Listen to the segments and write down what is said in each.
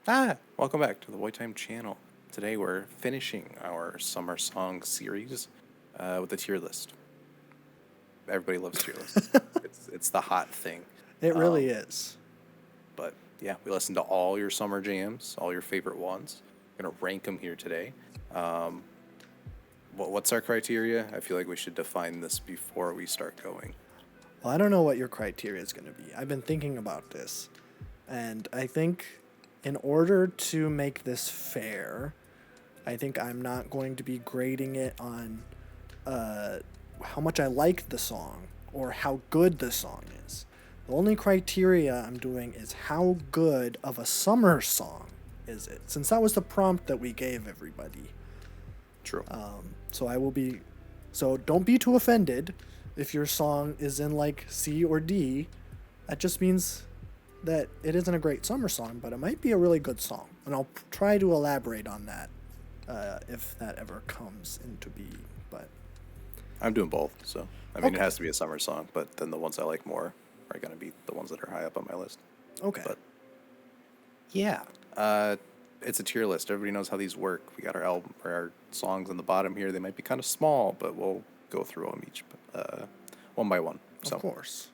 Welcome back to the White Time channel. Today we're finishing our summer song series with a tier list. Everybody loves tier lists. It's the hot thing. It really Um, is. but yeah, we listened to all your summer jams, all your favorite ones. We're gonna rank them here today. Um, what's our criteria? I feel like we should define this before we start going. Well, I don't know what your criteria is going to be. I've been thinking about this. And I think in order to make this fair, I think I'm not going to be grading it on uh, how much I like the song or how good the song is. The only criteria I'm doing is how good of a summer song is it, since that was the prompt that we gave everybody. True. So I will be. So don't be too offended if your song is in like C or D. That just means that it isn't a great summer song, but it might be a really good song. And I'll try to elaborate on that if that ever comes into being. But I'm doing both, so I mean it okay, has to be a summer song, but then the ones I like more are gonna be the ones that are high up on my list. okay, But yeah, uh, it's a tier list. Everybody knows how these work. We got our album or our songs on the bottom here. They might be kind of small, but we'll go through them each one by one. of So course.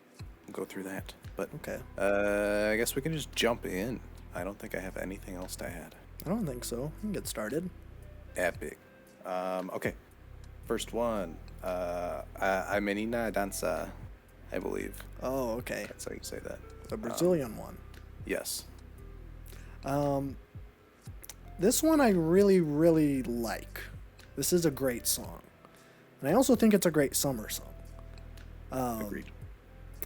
we'll go through that. But Okay, I guess we can just jump in. I don't think I have anything else to add. I don't think so. We can get started. Epic. Okay. First one. A menina danza, I believe. Oh, okay. That's how you say that. The Brazilian one. Yes. Um, this one I really, really like. This is a great song. And I also think it's a great summer song. Agreed.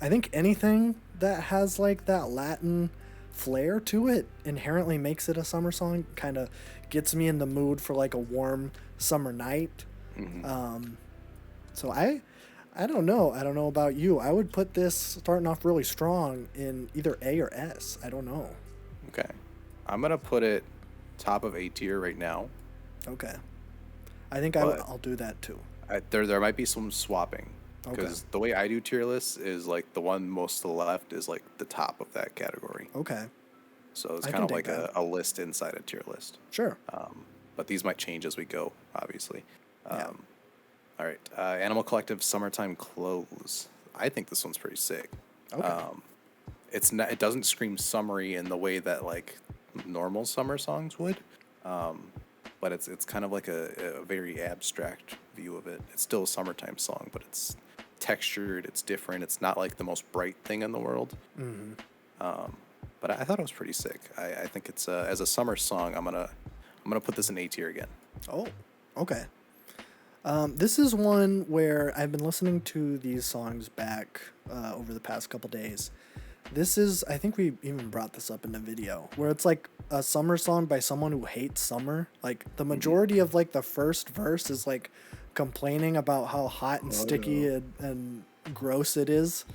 I think anything that has like that Latin flair to it inherently makes it a summer song. Kind of gets me in the mood for like a warm summer night. Hmm. So I don't know. I don't know about you. I would put this starting off really strong in either A or S. I don't know. Okay. I'm gonna put it top of A tier right now, Okay. I think but I'll do that too. there might be some swapping Okay. because the way I do tier lists is like the one most to the left is like the top of that category. Okay. So it's I kind can of dig like that. a list inside a tier list. Sure. But these might change as we go, obviously. Yeah. All right. Animal Collective Summertime Clothes. I think this one's pretty sick. Okay. It's not. It doesn't scream summery in the way that like normal summer songs would. But it's kind of like a very abstract view of it. It's still a summertime song, but it's textured. It's different. It's not like the most bright thing in the world. But I thought it was pretty sick. I think it's as a summer song. I'm gonna put this in A tier again. Oh. Okay. This is one where I've been listening to these songs back over the past couple days. This is, I think we even brought this up in the video, where it's like a summer song by someone who hates summer. Like the majority of like the first verse is like complaining about how hot and sticky and gross it is,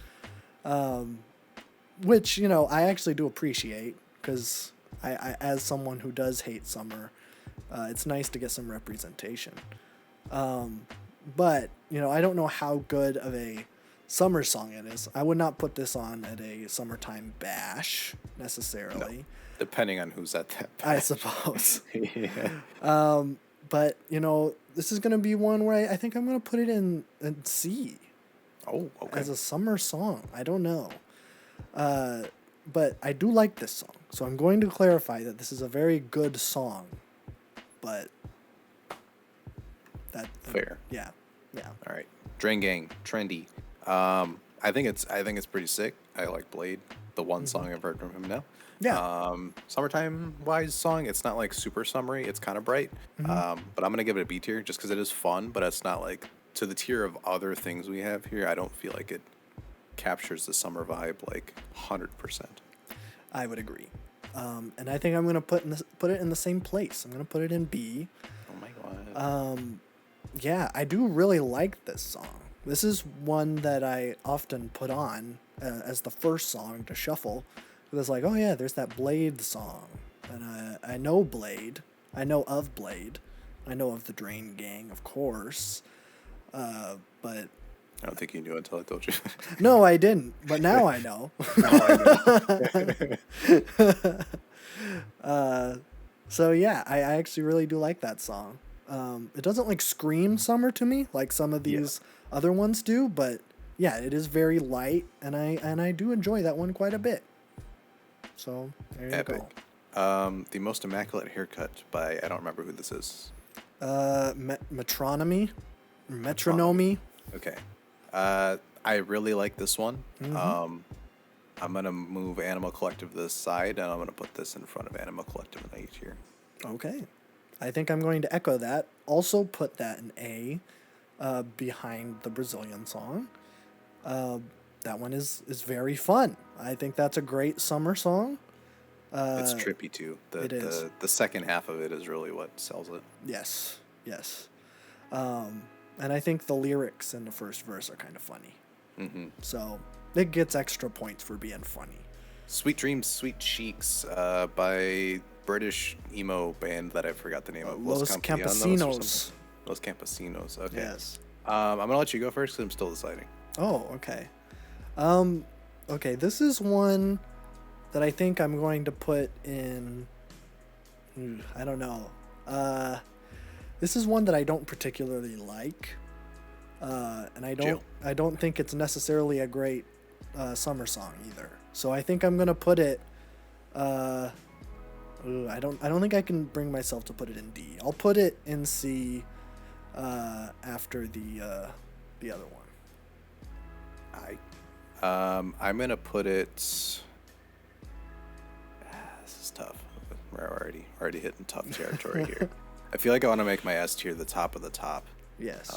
which you know I actually do appreciate because as someone who does hate summer, it's nice to get some representation. But you know, I don't know how good of a summer song it is. I would not put this on at a summertime bash necessarily. Depending on who's at that. I suppose. Yeah. But you know, this is gonna be one where I think I'm gonna put it in C Oh, okay. as a summer song. I don't know. But I do like this song, so I'm going to clarify that this is a very good song. But that Fair. yeah, yeah. All right. Drain Gang, trendy. I think it's pretty sick. I like Blade, the one song I've heard from him now. Yeah. Summertime wise song. It's not like super summery. It's kind of bright. But I'm gonna give it a B tier just because it is fun. But it's not like to the tier of other things we have here. I don't feel like it captures the summer vibe like 100%. I would agree. And I think I'm gonna put it in the same place. I'm gonna put it in B. Oh my god. Yeah, I do really like this song. This is one that I often put on as the first song to shuffle. It was like, oh yeah, there's that Blade song, and I know Blade. I know of Blade. I know of the Drain Gang, of course. But I don't think you knew until I told you. No, I didn't, but now I know. Now I know. So yeah, I actually really do like that song. It doesn't like scream summer to me like some of Yeah. these other ones do, but yeah, it is very light, and I do enjoy that one quite a bit. So there you Epic. go. The Most Immaculate Haircut by, I don't remember who this is. Metronomy, metronomy. Okay. I really like this one. I'm gonna move Animal Collective to this side, and I'm gonna put this in front of Animal Collective in A tier. Okay, I think I'm going to echo that. Also, put that in A, behind the Brazilian song. That one is very fun. I think that's a great summer song. It's trippy too. It is. The second half of it is really what sells it. Yes, yes. And I think the lyrics in the first verse are kind of funny. So it gets extra points for being funny. Sweet Dreams, Sweet Cheeks by British emo band that I forgot the name of. Los Campesinos. Los Campesinos. Okay. Yes. I'm gonna let you go first because I'm still deciding. Oh, okay. Okay, this is one that I think I'm going to put in. I don't know. This is one that I don't particularly like, and I don't think it's necessarily a great summer song either. So I think I'm gonna put it. I don't think I can bring myself to put it in D. I'll put it in C after the other one. I'm gonna put it. This is tough. We're already hitting tough territory here. I feel like I want to make my S tier the top of the top. Yes.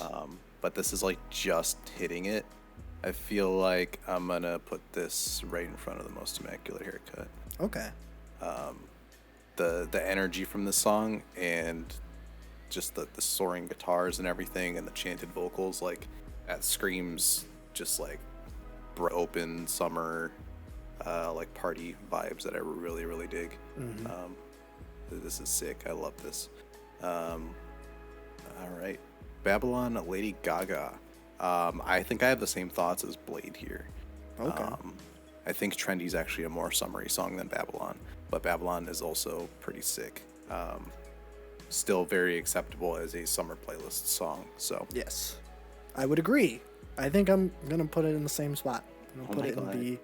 But this is like just hitting it. I feel like I'm gonna put this right in front of the Most Immaculate Haircut. Okay. The energy from the song and just the soaring guitars and everything and the chanted vocals, like that screams just like open summer like party vibes that I really, really dig. This is sick. I love this. All right, Babylon, Lady Gaga. I think I have the same thoughts as Blade here. Okay. I think Trendy's actually a more summery song than Babylon, but Babylon is also pretty sick. Still very acceptable as a summer playlist song. So Yes, I would agree. I think I'm gonna put it in the same spot. I'm gonna put it in B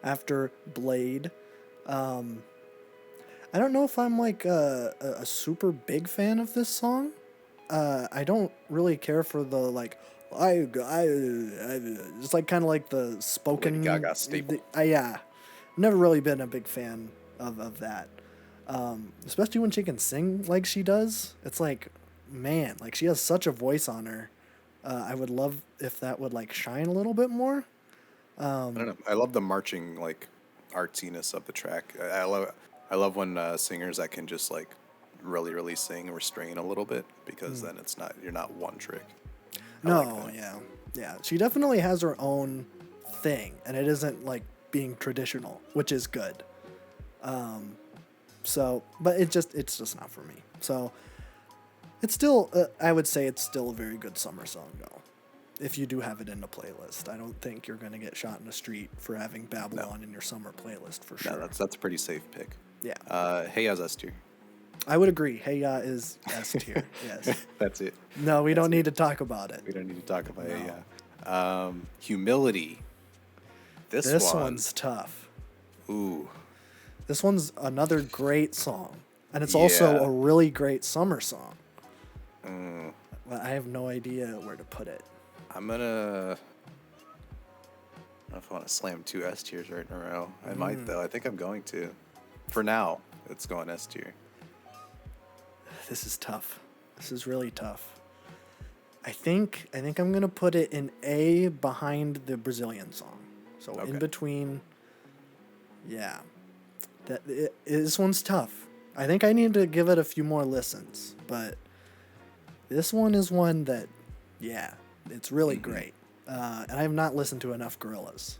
after Blade. I don't know if I'm like a super big fan of this song. I don't really care for the like it's like kind of like the spoken Lady Gaga staple. Yeah, never really been a big fan of that. Especially when she can sing like she does. It's like, man, like she has such a voice on her. I would love if that would like shine a little bit more. I don't know. I love the marching like artsiness of the track. I love when singers that can just like really sing restrain a little bit, because then you're not one trick. Yeah. She definitely has her own thing, and it isn't like being traditional, which is good. But it's just not for me. So it's still, I would say it's still a very good summer song though. If you do have it in the playlist, I don't think you're gonna get shot in the street for having Babylon in your summer playlist for sure. No, that's a pretty safe pick. Yeah. Hey, how's S tier? I would agree. Hey Ya is S tier. Yes. That's it. No, we don't need to talk about it. We don't need to talk about Hey Ya. Humility. This one's tough. Ooh. This one's another great song, and it's also a really great summer song. But I have no idea where to put it. I don't know if I want to slam two S tiers right in a row. I might though. I think I'm going to. For now, it's going S tier. This is tough. This is really tough. I think I'm gonna put it in A behind the Brazilian song. So in between. Yeah. This one's tough. I think I need to give it a few more listens, but this one is one that, yeah, it's really great. And I have not listened to enough Gorillaz.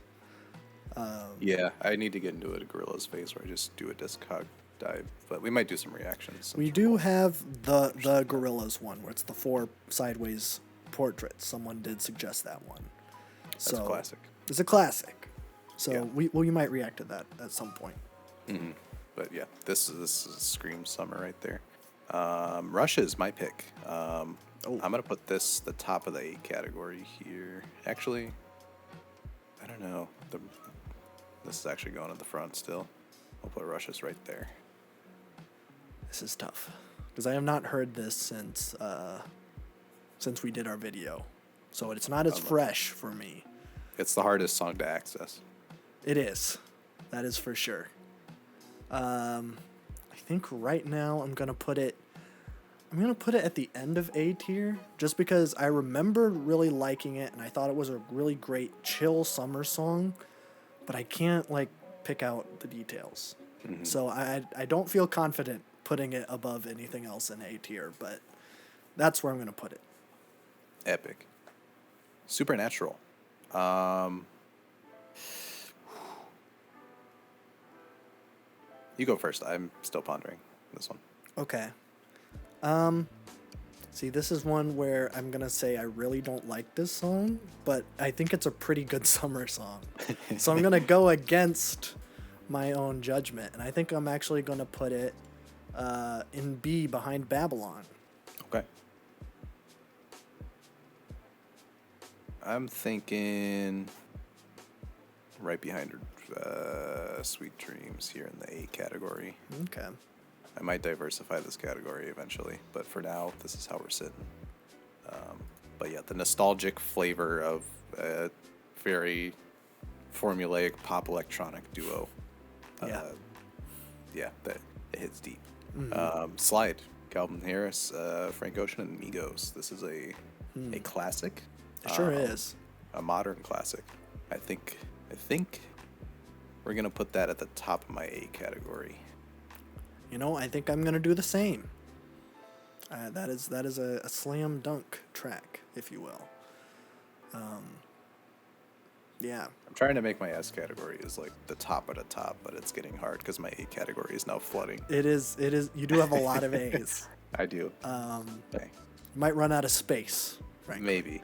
Yeah, I need to get into a Gorillaz phase where I just do a Discog dive, but we might do some reactions. We do have the Gorillaz one where it's the 4 sideways portraits. Someone did suggest that one. So That's a classic. It's a classic. So Yeah. we might react to that at some point. Mm-hmm. But yeah, this is Scream Summer right there. Rush is my pick. I'm gonna put this the top of the A category here. Actually, I don't know. This is actually going at the front still. I'll put Rush's right there. This is tough because I have not heard this since we did our video, so it's not as fresh for me. It's the hardest song to access. It is. That is for sure. I think right now I'm gonna put it at the end of A tier, just because I remember really liking it and I thought it was a really great chill summer song, but I can't like pick out the details. Mm-hmm. So I don't feel confident putting it above anything else in A tier, but that's where I'm gonna put it. Epic. Supernatural. You go first. I'm still pondering this one. Okay. See, this is one where I'm gonna say I really don't like this song, but I think it's a pretty good summer song. So I'm gonna go against my own judgment, and I think I'm actually gonna put it in B behind Babylon. Okay. I'm thinking right behind Sweet Dreams here in the A category. Okay. I might diversify this category eventually, but for now, this is how we're sitting. But yeah, the nostalgic flavor of a very formulaic pop electronic duo. Yeah, that it hits deep. Mm-hmm. Slide, Calvin Harris, Frank Ocean, and Migos. This is a classic. It sure is. A modern classic. I think we're gonna put that at the top of my A category. You know, I think I'm gonna do the same. That is a slam dunk track, if you will. Yeah. I'm trying to make my S category is like the top of the top, but it's getting hard because my A category is now flooding. It is. You do have a lot of A's. I do. Okay. You might run out of space. Frankly. Maybe.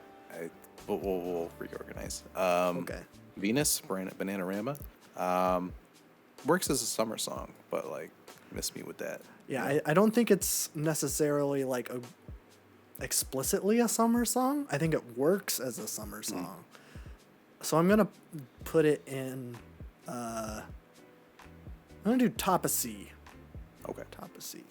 We'll reorganize. Okay. Venus, Bananarama. Works as a summer song, but like, miss me with that. Yeah, I don't think it's necessarily like explicitly a summer song. I think it works as a summer song. So I'm gonna put it in. I'm gonna do top of C. Okay. Top of C.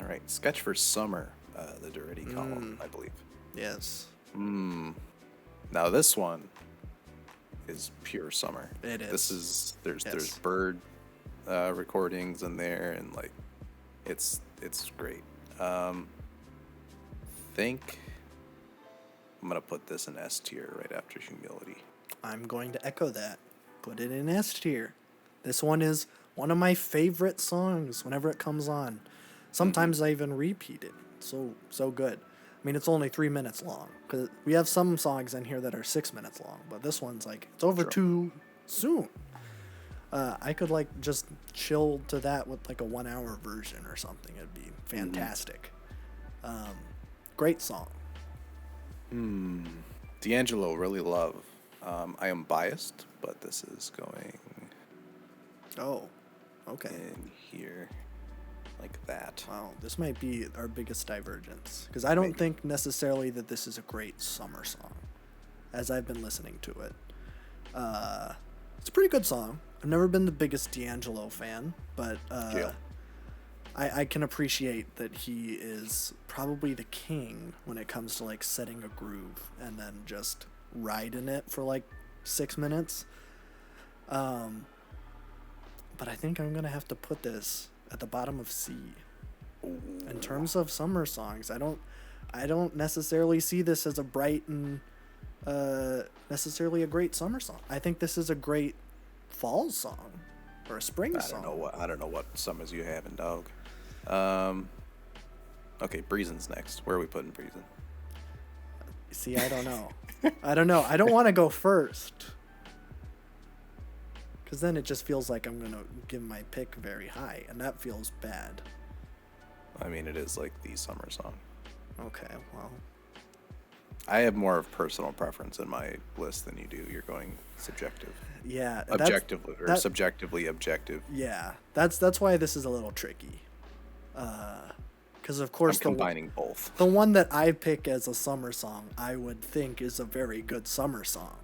All right. Sketch for Summer, the Duretti column, I believe. Yes. Now this one is pure summer. It is. This is there's bird recordings in there, and like it's great. Think I'm gonna put this in S tier right after Humility. I'm going to echo that. Put it in S tier. This one is one of my favorite songs whenever it comes on. Sometimes I even repeat it. So good. I mean, it's only 3 minutes long, because we have some songs in here that are 6 minutes long, but this one's like, it's over too soon. I could like just chill to that with like a 1 hour version or something. It'd be fantastic. Great song. D'Angelo, Really Love. I am biased, but this is going in here like that. Wow, this might be our biggest divergence, because I don't think necessarily that this is a great summer song, as I've been listening to it. It's a pretty good song. I've never been the biggest D'Angelo fan, but I can appreciate that he is probably the king when it comes to like setting a groove and then just riding it for like 6 minutes. But I think I'm gonna have to put this at the bottom of C. In terms of summer songs, I don't necessarily see this as a bright and necessarily a great summer song. I think this is a great fall song or a spring song. I don't know what summers you have in dog. Okay, Breezen's next. Where are we putting Breezin? See, I don't know. I don't want to go first, because then it just feels like I'm going to give my pick very high, and that feels bad. I mean, it is like the summer song. Okay, well, I have more of personal preference in my list than you do. You're going subjective, yeah, objectively, or that subjectively objective. yeah, that's why this is a little tricky. Because of I'm course combining both. the one that I pick as a summer song, I would think is a very good summer song.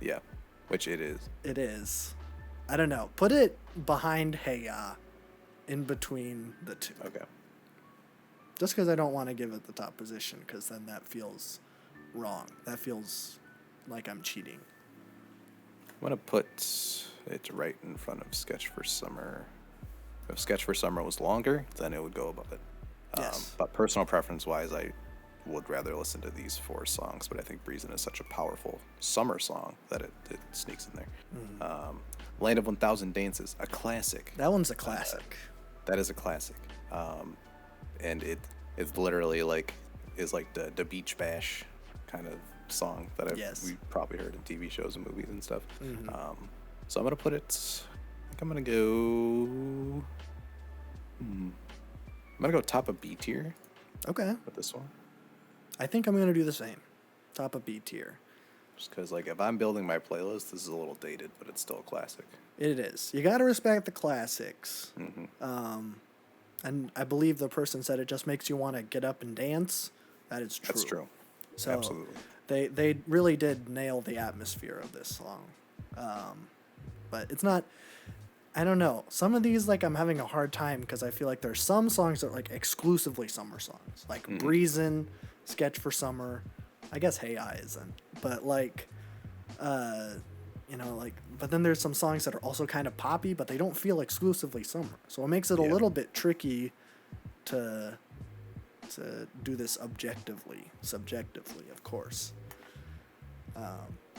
Yeah, which it is. It is. I don't know. Put it behind Hey Ya, in between the two. Okay. Just because I don't want to give it the top position, because then that feels wrong. That feels like I'm cheating. I'm gonna put it right in front of Sketch for Summer. If Sketch for Summer was longer, then it would go above it. Yes. But personal preference wise, I would rather listen to these 4 songs. But I think Breezin' is such a powerful summer song that it sneaks in there. Land of 1,000 Dances, a classic. That one's a classic. That is a classic. And it's literally like is like the beach bash kind of song that we probably heard in TV shows and movies and stuff. So I'm gonna put it. I think I'm gonna go. I'm gonna go top of B tier Okay. with this one, I think I'm going to do the same. Top of B tier. just because like if I'm building my playlist, this is a little dated, but it's still a classic. It is. You got to respect the classics. Mm-hmm. And I believe the person said it just makes you want to get up and dance. That is true. That's true. So Absolutely. they really did nail the atmosphere of this song. But it's not. I don't know. Some of these, like, I'm having a hard time because I feel like there's some songs that are, like, exclusively summer songs. Like, Breezin', Sketch for Summer. I guess Hey I isn't. But, like, you know, like, but then there's some songs that are also kind of poppy, but they don't feel exclusively summer. So it makes it a little bit tricky to do this objectively. Subjectively, of course.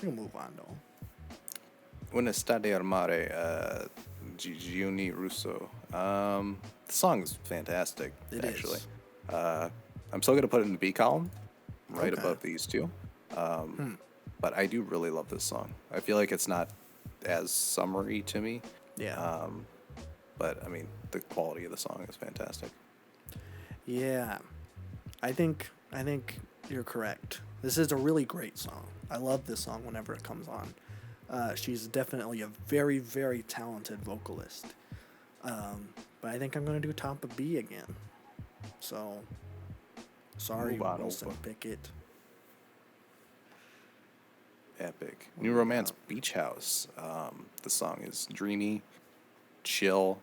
We'll move on, though. Un'estate al mare, Gigioni Russo. The song is fantastic, actually. I'm still going to put it in the B column, right above these two. But I do really love this song. I feel like it's not as summery to me. Yeah. But, I mean, the quality of the song is fantastic. Yeah. I think you're correct. This is a really great song. I love this song whenever it comes on. She's definitely a very, very talented vocalist. But I think I'm going to do top of B again. So, sorry, Wilson Pickett. Epic. New Romance Beach House. The song is dreamy, chill,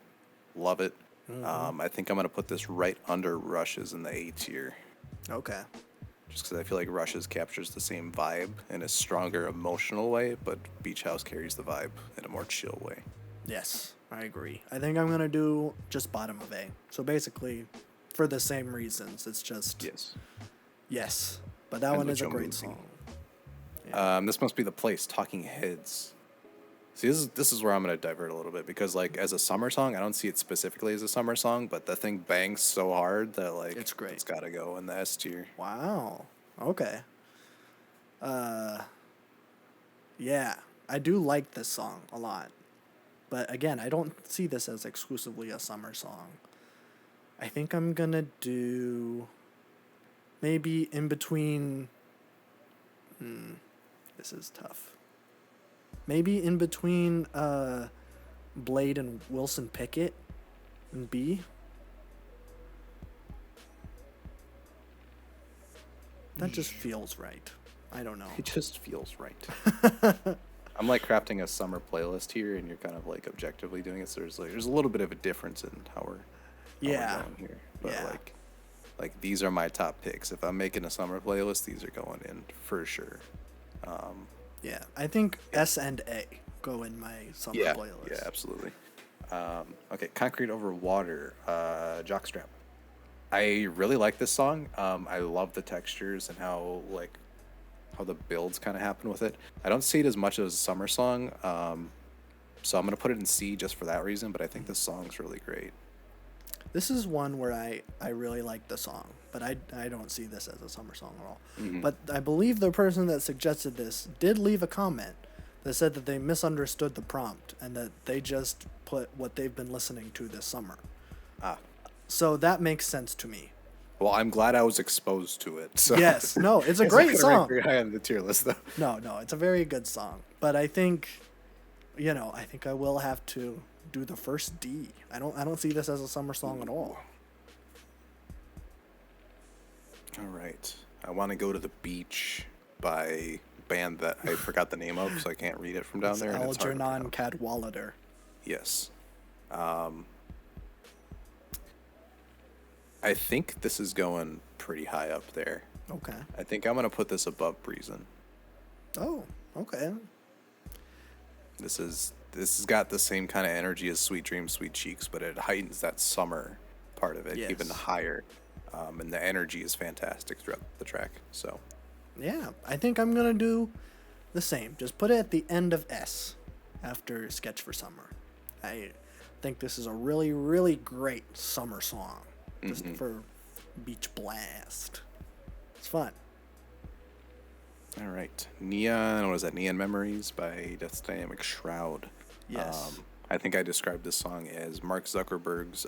love it. I think I'm going to put this right under Rushes in the A tier. Okay. Just because I feel like Rushes captures the same vibe in a stronger emotional way, but Beach House carries the vibe in a more chill way. Yes, I agree. I think I'm going to do just bottom of A. So basically, for the same reasons, it's just... Yes. But that one is a great song. Yeah. This must be the place, Talking Heads. See, this is where I'm going to divert a little bit, because, like, as a summer song, I don't see it specifically as a summer song, but the thing bangs so hard that, like, it's great. It's got to go in the S tier. Wow. Okay. Yeah, I do like this song a lot. But again, I don't see this as exclusively a summer song. I think I'm going to do maybe in between. This is tough. Maybe in between Blade and Wilson Pickett in B. That just feels right. I don't know. It just feels right. I'm like crafting a summer playlist here, and you're kind of like objectively doing it. So there's a little bit of a difference in how we're going here. But like these are my top picks. If I'm making a summer playlist, these are going in for sure. Yeah, I think S and A go in my summer playlist. Yeah, absolutely. Okay, Concrete Over Water, Jockstrap. I really like this song. I love the textures and how the builds kind of happen with it. I don't see it as much as a summer song, so I'm gonna put it in C just for that reason. But I think this song's really great. This is one where I really like the song, but I don't see this as a summer song at all. Mm-hmm. But I believe the person that suggested this did leave a comment that said that they misunderstood the prompt and that they just put what they've been listening to this summer. Ah. So that makes sense to me. Well, I'm glad I was exposed to it. So Yes, no, it's a it's not great gonna rank song. very high on the tier list, though. No, it's a very good song. But I think, I think I will have to do the first D. I don't see this as a summer song at all. All right. I want to go to the beach by a band that I forgot the name of, so I can't read it from down It's there. And it's hard to Algernon pronounce. Cadwallader. Yes. I think this is going pretty high up there. Okay. I think I'm gonna put this above Breezin'. Oh, okay. This has got the same kind of energy as Sweet Dreams, Sweet Cheeks, but it heightens that summer part of it even Yes. higher. And the energy is fantastic throughout the track. So Yeah, I think I'm gonna do the same. Just put it at the end of S after Sketch for Summer. I think this is a really, really great summer song. Just for beach blast. It's fun. all right, Neon. What is that? Neon Memories by Death's Dynamic Shroud. Yes. I think I described this song as Mark Zuckerberg's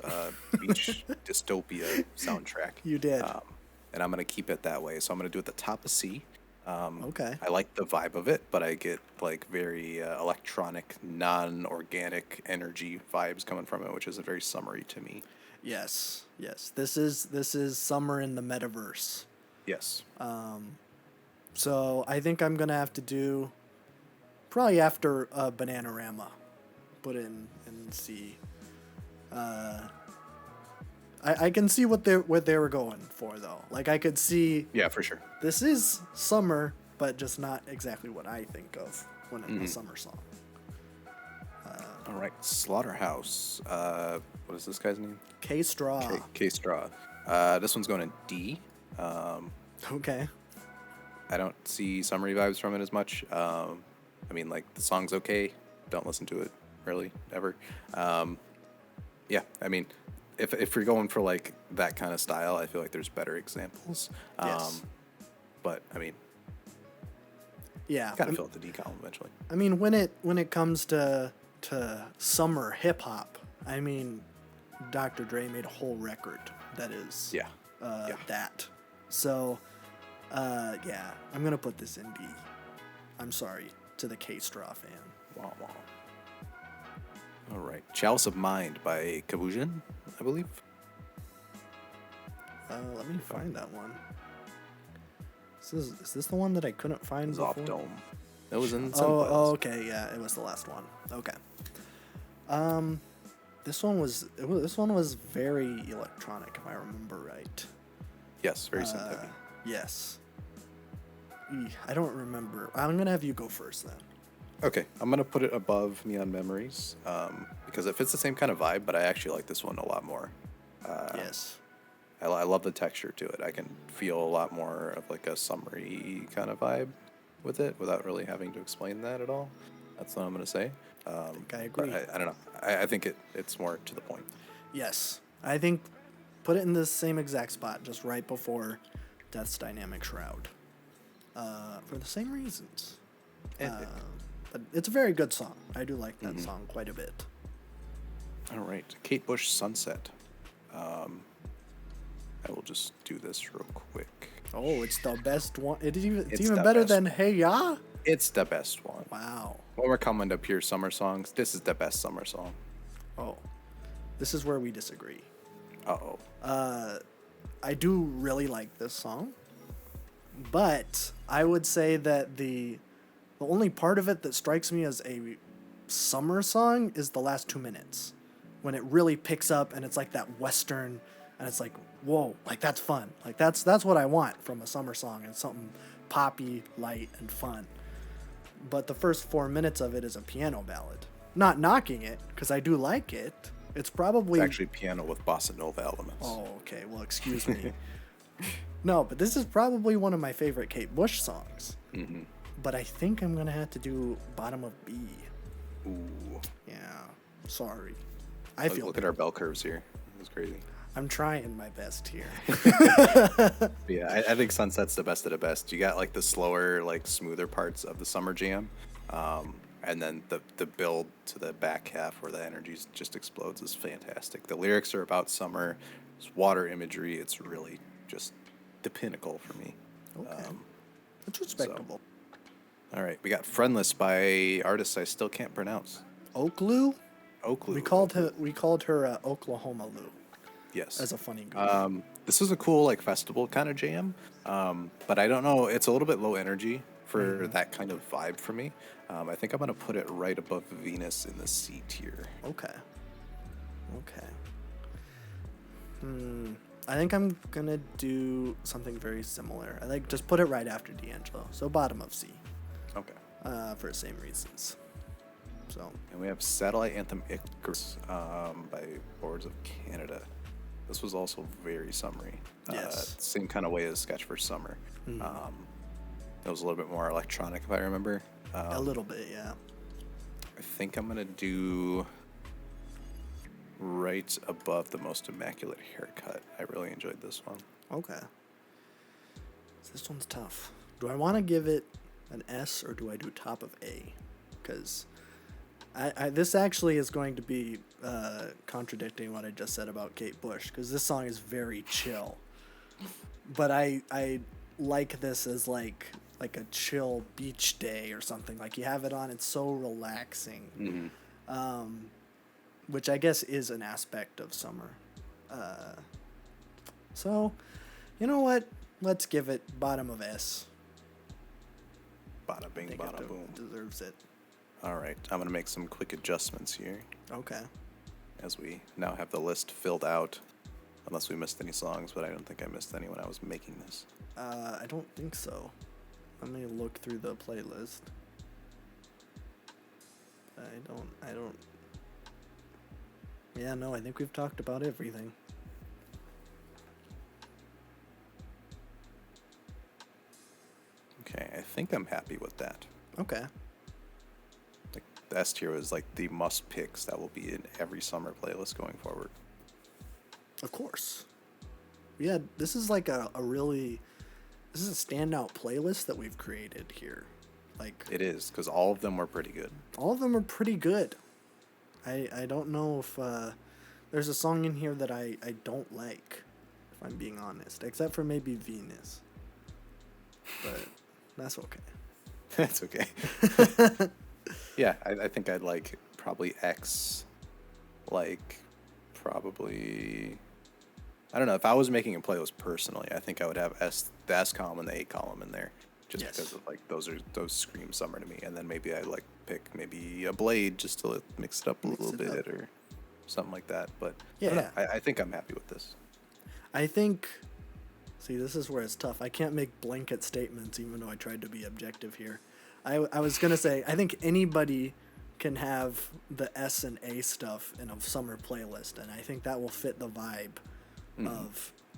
beach dystopia soundtrack. You did. And I'm gonna keep it that way. So I'm gonna do it at the top of C. Okay. I like the vibe of it, but I get like very electronic, non-organic energy vibes coming from it, which is very summery to me. Yes. This is summer in the metaverse. Yes. So I think I'm gonna have to do probably after Bananarama. Put it in C. I can see what they were going for though. Like I could see Yeah, for sure. this is summer, but just not exactly what I think of when it's a summer song. All right, Slaughterhouse. What is this guy's name? K Straw. K Straw. This one's going in D. Okay. I don't see summery vibes from it as much. I mean, like the song's okay. Don't listen to it really ever. Yeah, I mean, if you're going for like that kind of style, I feel like there's better examples. Yes. But I mean, Yeah. gotta fill out the D column eventually. I mean, when it comes to summer hip hop, I mean, Dr. Dre made a whole record that is Yeah. that. So, yeah, I'm gonna put this in D. I'm sorry to the K Straw fan. Wah, wah. All right, Chalice of Mind by Kavujin, I believe. Let me find that one. Is this the one that I couldn't find It was before? off Dome. It was in Oh, okay, yeah, it was the last one. Okay. This one was very electronic, if I remember right. Yes, very synth heavy. Yes. I don't remember. I'm gonna have you go first then. Okay, I'm gonna put it above Neon Memories because it fits the same kind of vibe, but I actually like this one a lot more. Yes. I love the texture to it. I can feel a lot more of like a summery kind of vibe with it without really having to explain that at all. That's what I'm gonna say. I think I agree. But I don't know. I think it's more to the point. Yes. I think put it in the same exact spot, just right before Death's Dynamic Shroud. For the same reasons. But it's a very good song. I do like that song quite a bit. All right, Kate Bush, Sunset. I will just do this real quick. Oh, it's the best one. It's It's even the better best than Hey Ya? It's the best one. Wow. When we're coming to pure summer songs, this is the best summer song. Oh. This is where we disagree. Uh-oh. I do really like this song, but I would say that the only part of it that strikes me as a summer song is the last 2 minutes, when it really picks up and it's like that western, and it's like, whoa, like that's fun. Like that's what I want from a summer song. It's something poppy, light, and fun. But the first 4 minutes of it is a piano ballad. Not knocking it, because I do like it. It's probably It's actually piano with bossa nova elements. Oh, okay. Well, excuse me. No, but this is probably one of my favorite Kate Bush songs. Mm-hmm. But I think I'm going to have to do bottom of B. Ooh. Yeah. Sorry. I feel Look at our bell curves here. It's crazy. I'm trying my best here. Yeah, I think Sunset's the best of the best. You got like the slower, like smoother parts of the summer jam. And then the build to the back half where the energy just explodes is fantastic. The lyrics are about summer. It's water imagery. It's really, just the pinnacle for me. Okay. That's respectable. All right, we got Friendless by artists I still can't pronounce. Oakloo? Oakloo. We called her Oklahoma Lou. Yes. As a funny goof. This is a cool like festival kind of jam, but I don't know. It's a little bit low energy for that kind of vibe for me. I think I'm gonna put it right above Venus in the C tier. Okay. I think I'm gonna do something very similar. I like just put it right after D'Angelo, so bottom of C. Okay. For the same reasons. So. And we have Satellite Anthem Icarus by Boards of Canada. This was also very summery. Yes. Same kind of way as Sketch for Summer. It was a little bit more electronic, if I remember. A little bit, yeah. I think I'm going to do right above The Most Immaculate Haircut. I really enjoyed this one. Okay. This one's tough. Do I want to give it an S or do I do top of A? Because this actually is going to be contradicting what I just said about Kate Bush, because this song is very chill. But I like this as like a chill beach day or something. Like you have it on, it's so relaxing. Which I guess is an aspect of summer. So, you know what? Let's give it bottom of S. Bada bing, bada boom. Deserves it. All right, I'm going to make some quick adjustments here. Okay. As we now have the list filled out. Unless we missed any songs, but I don't think I missed any when I was making this. I don't think so. Let me look through the playlist. I don't. Yeah, no, I think we've talked about everything. Okay, I think I'm happy with that. Okay. Like, the S tier is like the must picks that will be in every summer playlist going forward. Of course. Yeah, this is like a standout playlist that we've created here. Like it is, because all of them were pretty good. All of them are pretty good. I don't know if there's a song in here that I don't like, if I'm being honest, except for maybe Venus. But that's okay. That's okay. Yeah, I think I'd like probably X, like probably, I don't know, if I was making a playlist personally, I think I would have the S column and the A column in there, just because of like those scream summer to me, and then maybe I like pick maybe a Blade just to mix it up a little bit or something like that. But yeah, I think I'm happy with this. I think. See, this is where it's tough. I can't make blanket statements, even though I tried to be objective here. I was gonna say I think anybody can have the S and A stuff in a summer playlist, and I think that will fit the vibe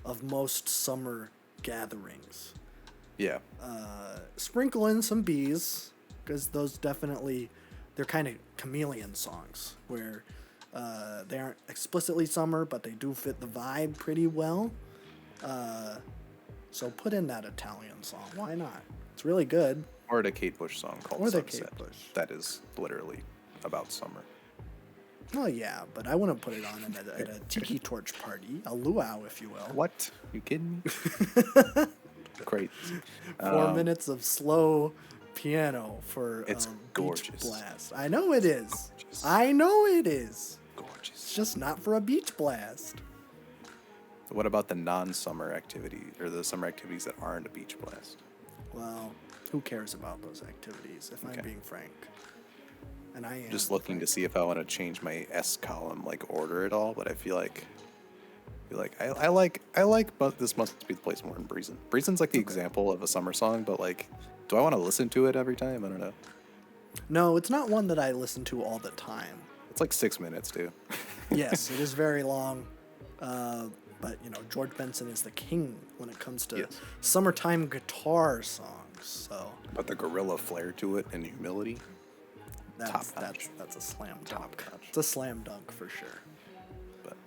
of most summer gatherings. Yeah. Sprinkle in some B's, because those definitely, they're kind of chameleon songs where they aren't explicitly summer, but they do fit the vibe pretty well. So put in that Italian song. Why not? It's really good. Or the Kate Bush song called or Sunset. Kate Bush. That is literally about summer. Oh yeah, but I wouldn't put it on at a tiki torch party, a luau, if you will. What? You kidding me? Great. 4 minutes of slow piano for it's gorgeous. Beach Blast. I know it is. Gorgeous. I know it is. Gorgeous. It's just not for a beach blast. What about the non-summer activity, or the summer activities that aren't a beach blast? Well, who cares about those activities, if I'm being frank? And I am. Just looking to see if I want to change my S column, like order it all, but I feel like I like, but this must be the place more than Breezin'. Breezin's like the example of a summer song, but like, do I want to listen to it every time? I don't know. No, it's not one that I listen to all the time. It's like 6 minutes, too. Yes, it is very long. But, you know, George Benson is the king when it comes to summertime guitar songs. So, but the gorilla flair to it and humility, that's a slam dunk. It's a slam dunk for sure. But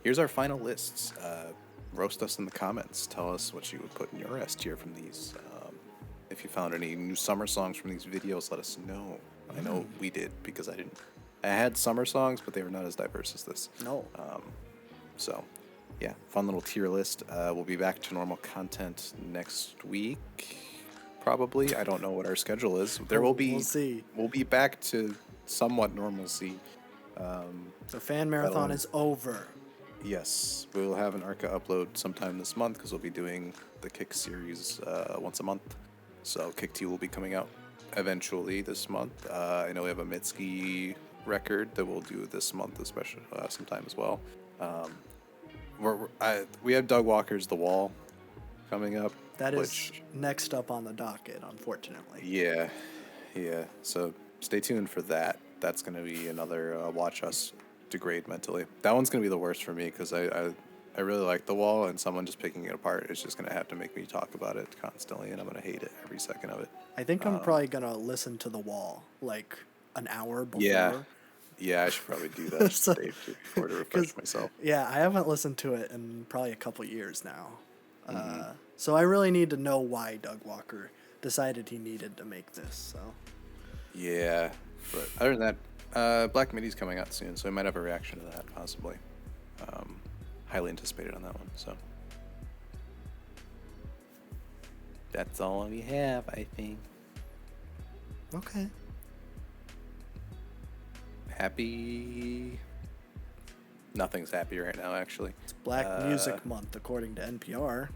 here's our final lists. Roast us in the comments. Tell us what you would put in your S tier from these. If you found any new summer songs from these videos, let us know. I know we did, because I had summer songs, but they were not as diverse as this. No. So Yeah, fun little tier list. We'll be back to normal content next week, probably. I don't know what our schedule is. We'll see. We'll be back to somewhat normalcy. The fan marathon is over. Yes, we will have an ARCA upload sometime this month because we'll be doing the Kick series once a month. So Kick 2 will be coming out eventually this month. I know we have a Mitski record that we'll do this month, especially sometime as well. We have Doug Walker's The Wall coming up. That is next up on the docket, unfortunately. Yeah. So stay tuned for that. That's going to be another watch us degrade mentally. That one's going to be the worst for me because I really like The Wall, and someone just picking it apart is just going to have to make me talk about it constantly, and I'm going to hate it every second of it. I think I'm probably going to listen to The Wall like an hour before. Yeah, I should probably do that So- before to refresh myself. Yeah, I haven't listened to it in probably a couple years now. So I really need to know why Doug Walker decided he needed to make this. So Yeah, but other than that, Black Midi's coming out soon, so we might have a reaction to that, possibly. Highly anticipated on that one, so. That's all we have, I think. okay. Happy... Nothing's happy right now, actually. It's Black Music Month, according to NPR.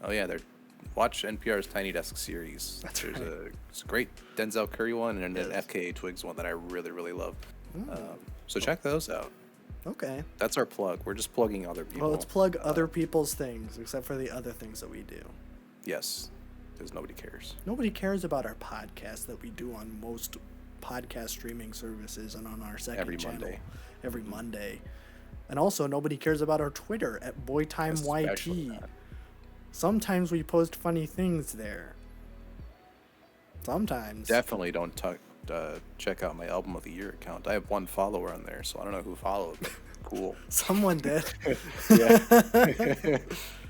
Oh, yeah, watch NPR's Tiny Desk series. That's There's right. it's a great Denzel Curry one and an Yes. FKA Twigs one that I really, really love. So check those out. Okay. That's our plug. We're just plugging other people. Well, let's plug other people's things, except for the other things that we do. Yes, because nobody cares. Nobody cares about our podcast that we do on most podcast streaming services and on our second Every channel Monday. every Monday. And also, nobody cares about our Twitter at Especially BoyTimeYT. that. Sometimes we post funny things there. Sometimes. Definitely don't check out my Album of the Year account. I have one follower on there, so I don't know who followed me. Cool. Someone did. Yeah.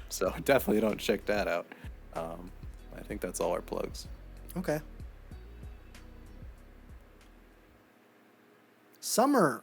So definitely don't check that out. I think that's all our plugs. Okay. Summer